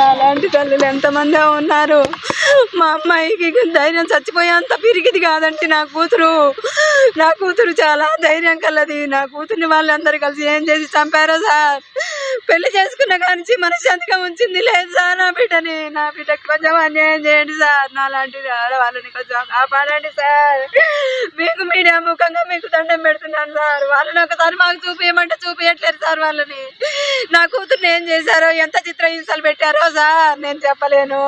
నాలాంటి తల్లులు ఎంతమంది ఉన్నారు. మా అమ్మాయికి ధైర్యం చచ్చిపోయేంత పిరికిది కాదంటే నా కూతురు చాలా ధైర్యం కలది. నా కూతుర్ని వాళ్ళందరూ కలిసి ఏం చేసి చంపారో సార్. పెళ్లి చేసుకున్న కానించి మనశ్శాంతిగా ఉంచింది లేదు సార్. నా బిడ్డకి కొంచెం అన్యాయం చేయండి సార్. నాలాంటి ఆడవాళ్ళని కొంచెం కాపాడండి సార్. మీకు మీడియా ముఖంగా మీకు దండం పెడుతున్నాను సార్. వాళ్ళని ఒకసారి మాకు చూపించమంటే చూపించట్లేదు సార్. వాళ్ళని నా కూతుర్ని ఏం చేశారో, ఎంత చిత్రహింసలు పెట్టారో సార్ నేను చెప్పలేను.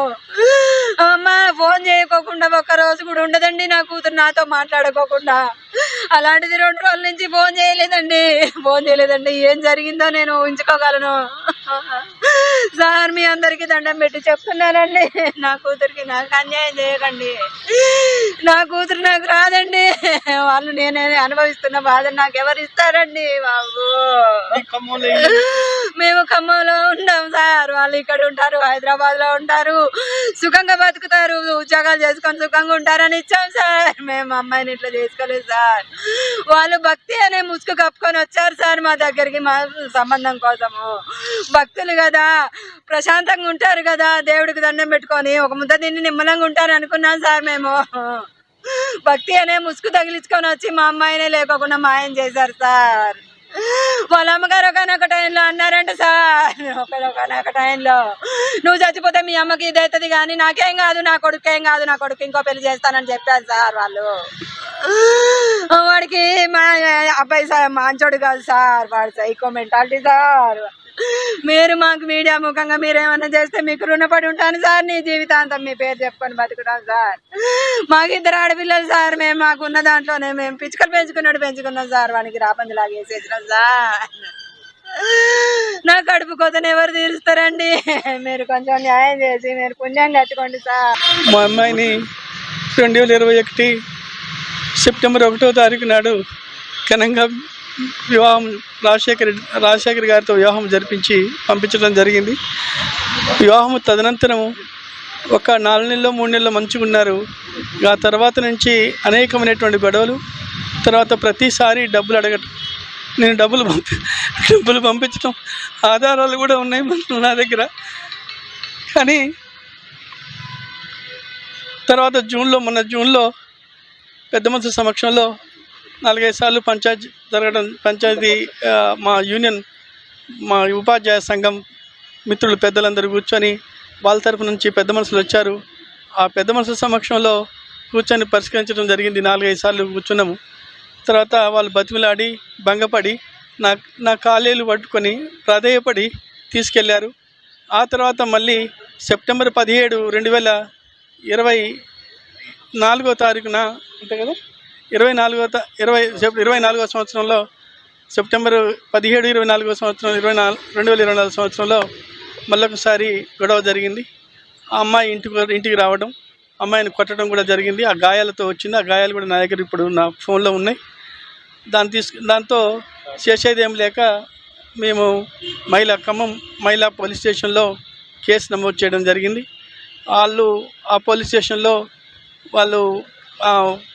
అమ్మ ఫోన్ చేయకోకుండా ఒక్కరోజు కూడా ఉండదండి నా కూతురు నాతో మాట్లాడుకోకుండా. అలాంటిది 2 రోజుల నుంచి ఫోన్ చేయలేదండి. ఏం జరిగిందో నేను ఊహించుకోగలను సార్. మీ అందరికీ దండం పెట్టి చెప్తున్నానండి, నా కూతురికి నాకు అన్యాయం చేయకండి. నా కూతురు నాకు రాదండి. వాళ్ళు నేనే అనుభవిస్తున్న బాధ నాకు ఎవరు ఇస్తారండి బాబు. మేము ఖమ్మంలో ఉంటాం సార్. వాళ్ళు ఇక్కడ ఉంటారు, హైదరాబాద్ లో ఉంటారు, సుఖంగా బతుకుతారు, ఉద్యోగాలు చేసుకొని సుఖంగా ఉంటారని ఇచ్చాం సార్. మేము అమ్మాయిని ఇట్లా చేసుకోలేదు సార్. వాళ్ళు భక్తి అనే ముసుగు కప్పుకొని వచ్చారు సార్ మా దగ్గరికి, మా సంబంధం కోసము. భక్తులు కదా, ప్రశాంతంగా ఉంటారు కదా, దేవుడికి దండం పెట్టుకొని ఒక ముద్ద తిని నిమ్మలంగా ఉంటారు అనుకున్నాం సార్. మేము భక్తి అనే ముసుగు తగిలించుకొని వచ్చి మా అమ్మాయినే లేకోకుండా మాయం చేశారు సార్. వాళ్ళ అమ్మగారు ఒకనొక టైంలో అన్నారంట సార్, ఒకనొక టైంలో నువ్వు చచ్చిపోతే మీ అమ్మకి ఇది అవుతుంది కానీ నాకేం కాదు, నా కొడుకు ఇంకో పెళ్లి చేస్తానని చెప్పారు సార్ వాళ్ళు. వాడికి మా అబ్బాయి సార్ మంచోడు కాదు సార్, వాడు సైకో మెంటాలిటీ సార్. మీరు మాకు మీడియా ముఖంగా మీరేమన్నా చేస్తే మీకు రుణపడి ఉంటాను సార్. నీ జీవితాంతం మీ పేరు చెప్పుకొని బతుకుతాను సార్. మాకు 2 ఆడపిల్లలు సార్. మాకున్న దాంట్లోనే మేము పిచ్చుకలు పెంచుకున్నాం సార్. వానికి రాబంది లాగేసేసినాం సార్. నా కడుపు కొత్తను ఎవరు తీరుస్తారండి? మీరు కొంచెం న్యాయం చేసి మీరు పుణ్యం కట్టుకోండి సార్. మా అమ్మాయిని 2021 సెప్టెంబర్ 1వ తారీఖు నాడు ఘనంగా వివాహం రాజశేఖర్ గారితో వివాహం జరిపించి పంపించడం జరిగింది. వివాహం తదనంతరం ఒక 4 నెలలో 3 నెలలు మంచిగా ఉన్నారు. ఆ తర్వాత నుంచి అనేకమైనటువంటి గొడవలు. తర్వాత ప్రతిసారి డబ్బులు అడగటం, నేను డబ్బులు పంపించడం ఆధారాలు కూడా ఉన్నాయి నా దగ్గర. కానీ తర్వాత మొన్న జూన్లో పెద్ద మనుషుల సమక్షంలో 4-5 సార్లు పంచాయతీ మా యూనియన్, మా ఉపాధ్యాయ సంఘం మిత్రులు పెద్దలందరూ కూర్చొని వాళ్ళ తరపు నుంచి పెద్ద మనుషులు వచ్చారు. ఆ పెద్ద మనుషుల సమక్షంలో కూర్చొని పరిష్కరించడం జరిగింది. 4-5 సార్లు కూర్చున్నాము. తర్వాత వాళ్ళు బతిమిలాడి భంగపడి నా కాలేలు పట్టుకొని ప్రాధేయపడి తీసుకెళ్లారు. ఆ తర్వాత మళ్ళీ సెప్టెంబర్ 17, 2024వ తారీఖున అంతే కదా, 24వ సంవత్సరంలో సెప్టెంబర్ 17, 24వ సంవత్సరం 2024 సంవత్సరంలో మళ్ళొకసారి గొడవ జరిగింది. ఆ అమ్మాయి ఇంటికి రావడం, అమ్మాయిని కొట్టడం కూడా జరిగింది. ఆ గాయాలతో వచ్చింది. ఆ గాయాలు కూడా నా దగ్గర ఇప్పుడు నా ఫోన్లో ఉన్నాయి. దాంతో చేసేది ఏం లేక మేము ఖమ్మం మహిళా పోలీస్ స్టేషన్లో కేసు నమోదు చేయడం జరిగింది. ఆ పోలీస్ స్టేషన్లో వాళ్ళు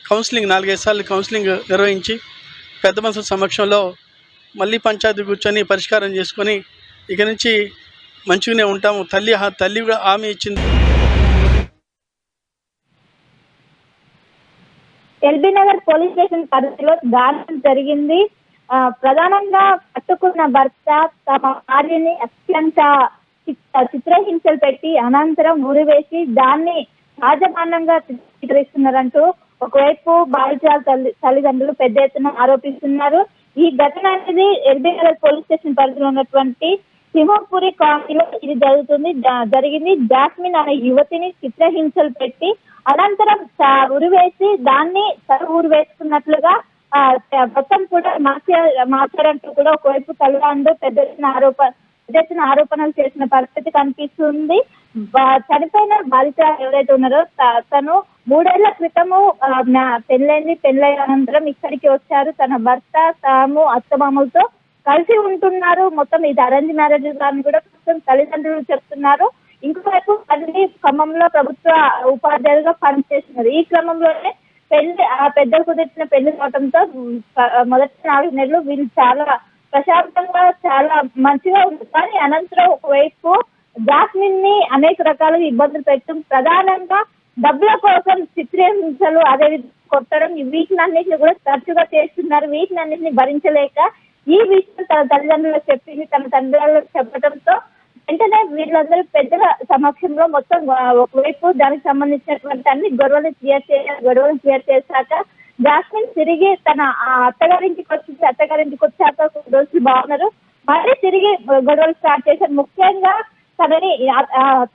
కౌన్సిలింగ్ 4-5 సార్లు కౌన్సిలింగ్ నిర్వహించి పెద్ద మనుషుల సమక్షంలో మళ్ళీ పంచాయతీ కూర్చొని పరిష్కారం చేసుకొని ఇక నుంచి మంచిగానే ఉంటాము. తల్లి కూడా హామీ ఇచ్చింది. ఎల్బీ నగర్ పోలీస్ స్టేషన్ పరిధిలో దారుణం జరిగింది. ప్రధానంగా కట్టుకున్న భర్త తమ భార్యని అత్యంత చిత్రహింసలు పెట్టి అనంతరం ఉరివేసి దాన్ని రాజమాన్యంగా చిత్రిస్తున్నారంటూ ఒకవైపు బాధితుల తల్లిదండ్రులు పెద్ద ఎత్తున ఆరోపిస్తున్నారు. ఈ ఘటన అనేది ఎల్బీ నగర్ పోలీస్ స్టేషన్ పరిధిలో ఉన్నటువంటి సింహపురి కాలనీలో ఇది జరిగింది. జాస్మిన్ అనే యువతిని చిత్రహింసలు పెట్టి అనంతరం ఉరివేసి దాన్ని ఉరివేసుకున్నట్లుగా మొత్తం కూడా మార్చారంటూ కూడా ఒకవైపు తల్లిదండ్రులు పెద్ద ఎత్తున ఆరోపణలు చేసిన పరిస్థితి కనిపిస్తుంది. చనిపోయిన బాధిత ఎవరైతే ఉన్నారో తను 3 ఏళ్ల క్రితము పెళ్ళైన అనంతరం ఇక్కడికి వచ్చారు. తన భర్త తాము అత్తమామలతో కలిసి ఉంటున్నారు. మొత్తం ఇది అరేంజ్ మ్యారేజ్ అని కూడా తల్లిదండ్రులు చెప్తున్నారు. ఇంకోవైపు తల్లి ఖమ్మంలో ప్రభుత్వ ఉపాధ్యాయులుగా పనిచేస్తున్నారు. ఈ క్రమంలోనే పెద్దలు కుదిర్చిన పెళ్లి కావడంతో మొదటి 4 నెలలు వీళ్ళు చాలా ప్రశాంతంగా చాలా మంచిగా ఉంది. కానీ అనంతరం ఒకవైపు జాస్మిన్ ని అనేక రకాలుగా ఇబ్బందులు పెట్టడం, ప్రధానంగా డబ్బుల కోసం చిత్రహింసలు, అదేవిధంగా కొట్టడం, వీటినన్నింటినీ కూడా తరచుగా చేస్తున్నారు. వీటినన్నింటినీ భరించలేక ఈ విషయం తన తల్లిదండ్రులకు చెప్పింది. తన తల్లిదండ్రులకు చెప్పడంతో వెంటనే వీళ్ళందరూ పెద్దల సమక్షంలో మొత్తం ఒకవైపు దానికి సంబంధించినటువంటి అన్ని గొడవలు క్లియర్ చేశాక జాస్మిన్ తిరిగి తన అత్తగారింటికి వచ్చింది. అత్తగారింటికి వచ్చాక కొన్ని రోజులు బాగున్నారు, మళ్ళీ తిరిగి గొడవలు స్టార్ట్ చేశారు. ముఖ్యంగా తనని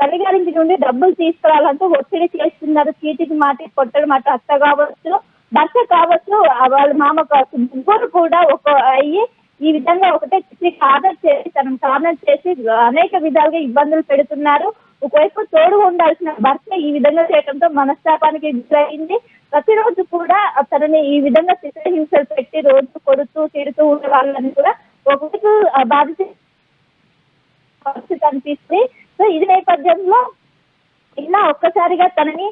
తల్లిగారింటి నుండి డబ్బులు తీసుకురావాలంటూ ఒత్తిడి చేస్తున్నారు. చీటికి మాటి కొట్టడం, మాట అత్త కావచ్చు భర్త కావచ్చు వాళ్ళ మామ కావచ్చు, ముగ్గురు కూడా అయ్యి ఈ విధంగా ఒకటే తనను కార్నర్ చేసి అనేక విధాలుగా ఇబ్బందులు పెడుతున్నారు. ఒకవైపు తోడు ఉండాల్సిన భర్త ఈ విధంగా చేయడంతో మనస్తాపానికి గురైంది. ప్రతిరోజు కూడా తనని ఈ విధంగా చిత్రహింసలు పెట్టి రోజు కొడుతూ తిడుతూ ఉండే వాళ్ళని కూడా ఒకవైపు బాధిత కనిపిస్తుంది. సో ఇది నేపథ్యంలో ఇలా ఒక్కసారిగా తనని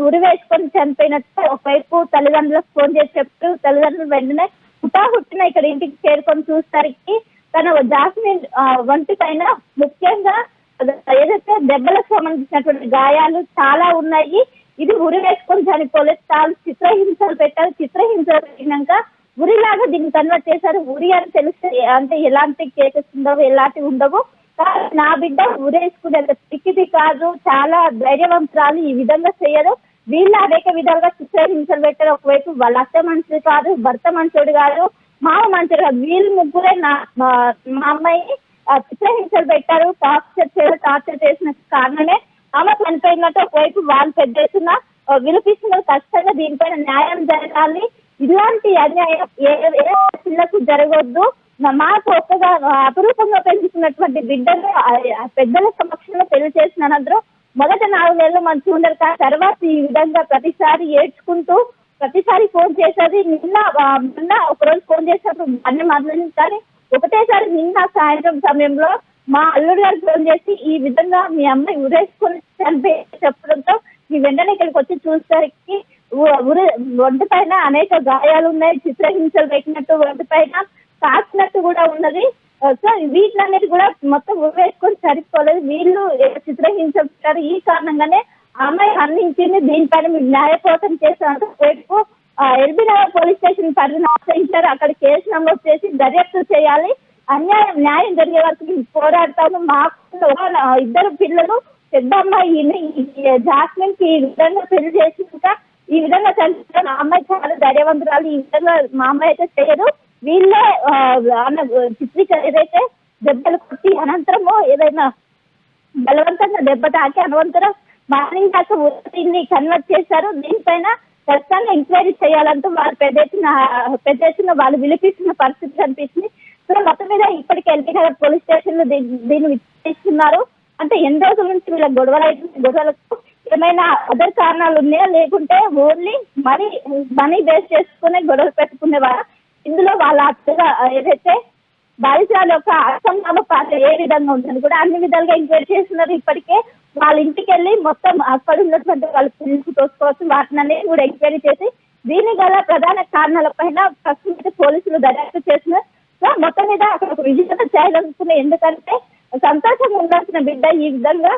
ఉరి వేసుకొని చనిపోయినట్టు ఒకవైపు తల్లిదండ్రులకు ఫోన్ చేసి చెప్పారు. తల్లిదండ్రులు వెంటనే హుటాహుట్టిన ఇక్కడ ఇంటికి చేరుకొని చూసరికి తన జాస్మిన్ వంటి పైన ముఖ్యంగా ఏదైతే దెబ్బలకు సంబంధించినటువంటి గాయాలు చాలా ఉన్నాయి. ఇది ఉరి వేసుకొని చనిపోలేదు, చాలా చిత్రహింసలు పెట్టారు. చిత్రహింసలు పెట్టినాక ఉరిలాగా దీన్ని కన్వర్ట్ చేశారు. ఉరి అని తెలిస్తే అంటే ఎలాంటి కేసెస్ ఉండవు, ఎలాంటివి ఉండవు. నా బిడ్డ ఉరేసుకునేంత పిక్కిది కాదు, చాలా ధైర్యవంతురాలు, ఈ విధంగా చేయరు. వీళ్ళు అనేక విధాలుగా చిత్రహింసలు పెట్టారు. ఒకవైపు వాళ్ళ అత్త మనుషులు కాదు, భర్త మనుషుడు కాదు, మామ మనుషుడు కాదు, వీళ్ళు ముగ్గురే మా అమ్మాయిని చిత్రహింసలు పెట్టారు. టార్చర్ చేసిన కారణమే ఆమె చనిపోయినట్టు ఒకవైపు వాళ్ళు పెద్ద ఎత్తున వినిపిస్తున్నారు. ఖచ్చితంగా దీనిపైన న్యాయం జరగాలి. ఇలాంటి అన్యాయం ఏ పిల్లకు జరగొద్దు. మాకు ఒక్కగా అపురూపంగా పెంచుకున్నటువంటి బిడ్డను పెద్దల సమక్షంలో పెళ్లి చేసిన అనంతరం మొదట 4 నెలలు మంచిగా ఉండరు, కానీ తర్వాత ఈ విధంగా ప్రతిసారి ఏడ్చుకుంటూ ప్రతిసారి ఫోన్ చేసేది. నిన్న ఒకరోజు ఫోన్ చేసినప్పుడు అన్ని మాట్లాడింది, కానీ ఒకటేసారి నిన్న సాయంత్రం సమయంలో మా అల్లుడు గారు ఫోన్ చేసి ఈ విధంగా మీ అమ్మాయి ఉరేసుకొని చనిపోయి చెప్పడంతో ఈ వెంటనే ఇక్కడికి వచ్చి చూసేసరికి ఒంటి పైన అనేక గాయాలు ఉన్నాయి. చిత్రహింసలు పెట్టినట్టు ఒంటి పైన కాచినట్టు కూడా ఉన్నది. సో వీటిలన్నిటి కూడా మొత్తం ఉరేసుకొని సరిపోలేదు. వీళ్ళు చిత్రహింసలు పెట్టారు. ఈ కారణంగానే అమ్మాయి హరించింది. దీనిపైన మీరు న్యాయపోతం చేస్తున్నారు. రేపు ఎల్బీ నగర్ పోలీస్ స్టేషన్ పరిధిని ఆశ్రయించారు. అక్కడ కేసు నమోదు చేసి దర్యాప్తు చేయాలి. న్యాయం జరిగే వరకు మేము పోరాడతాము. మాకు 2 పిల్లలు, పెద్ద అమ్మాయి జాస్మిన్ కి ఈ విధంగా పెళ్లి చేసినాక ఈ విధంగా చనిపోయిన అమ్మాయి చాలా ధైర్యవంతురాలు. ఈ విధంగా మా అమ్మాయి అయితే చేయదు. వీళ్ళే చిత్రీకరణ ఏదైతే దెబ్బలు కొట్టి అనంతరము ఏదైనా బలవంతంగా దెబ్బ తాకి అనంతరం మార్నింగ్ దాకా ఉత్తిని కన్వర్ట్ చేశారు. దీనిపైన ఖచ్చితంగా ఎంక్వైరీ చేయాలంటూ వాళ్ళు పెద్ద ఎత్తున వాళ్ళు విలిపిస్తున్న పరిస్థితి కనిపిస్తుంది. సో మొత్తం మీద ఇప్పటికే ఎల్బీ నగర్ పోలీస్ స్టేషన్ లో దీన్ని విచారిస్తున్నారు. అంటే ఎన్ని రోజుల నుంచి వీళ్ళ గొడవలకు ఏమైనా అదర్ కారణాలు ఉన్నాయా, లేకుంటే ఓన్లీ మనీ బేస్ చేసుకునే గొడవలు పెట్టుకునేవారా? ఇందులో వాళ్ళ అత్తగా ఏదైతే బాధితురాల యొక్క అసంభావ పాత్ర ఏ విధంగా ఉందని కూడా అన్ని విధాలుగా ఎంక్వైరీ చేస్తున్నారు. ఇప్పటికే వాళ్ళ ఇంటికి వెళ్ళి మొత్తం అక్కడ ఉన్నటువంటి వాళ్ళ పిల్లలకు తోసుకోవచ్చు, వాటిని అనేది కూడా ఎంక్వైరీ చేసి దీని గల ప్రధాన కారణాల పైన ప్రస్తుతం పోలీసులు దర్యాప్తు చేస్తున్నారు. సో మొత్తం మీద అక్కడ ఒక విజయం చేయాలనుకున్నాయి. ఎందుకంటే సంతోషంగా ఉండాల్సిన బిడ్డ ఈ విధంగా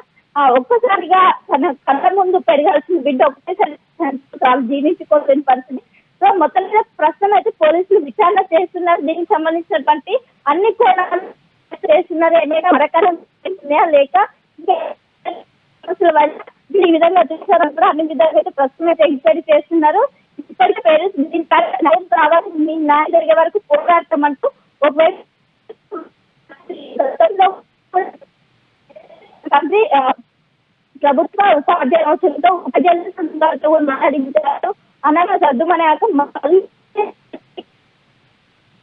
ఒక్కసారిగా తన కళ్ళ ముందు పెరగాల్సిన బిడ్డ ఒకటేసారి జీవించుకోలేని పరిస్థితి. సో మొత్తం మీద ప్రస్తుతం అయితే పోలీసులు విచారణ చేస్తున్నారు. దీనికి సంబంధించినటువంటి అన్ని కోణాలు చేస్తున్నారు. ఏమైనా మరకాలం లేక ఈ విధంగా చూసారంటారు. అన్ని విధాలుగా అయితే ప్రస్తుతం అయితే ఎంక్వైరీ చేస్తున్నారు. ఇప్పటికే పేరెంట్స్ దీనిపై న్యాయం కావాలి, మీ న్యాయం జరిగే వరకు పోరాడతామంటూ ఒకవైపు ప్రభుత్వ ఉపాధ్యాయులతో మాట్లాడించారు. అనగా సర్దుమనేక